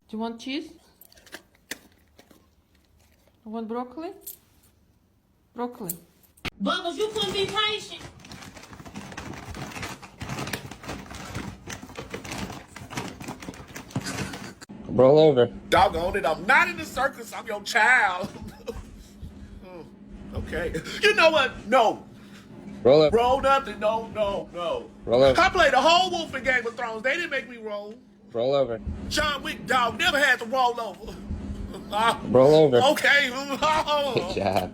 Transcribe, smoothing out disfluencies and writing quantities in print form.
Do you want cheese? You want broccoli? Broccoli. Bubbles, you couldn't be patient. Roll over. Doggone it, I'm not in the circus. I'm your child. Okay. You know what? No. Roll over. Roll nothing. No. Roll over. I played the whole Wolf in Game of Thrones. They didn't make me roll. Roll over. John Wick, dog, never had to roll over. Roll over. Okay. Good job.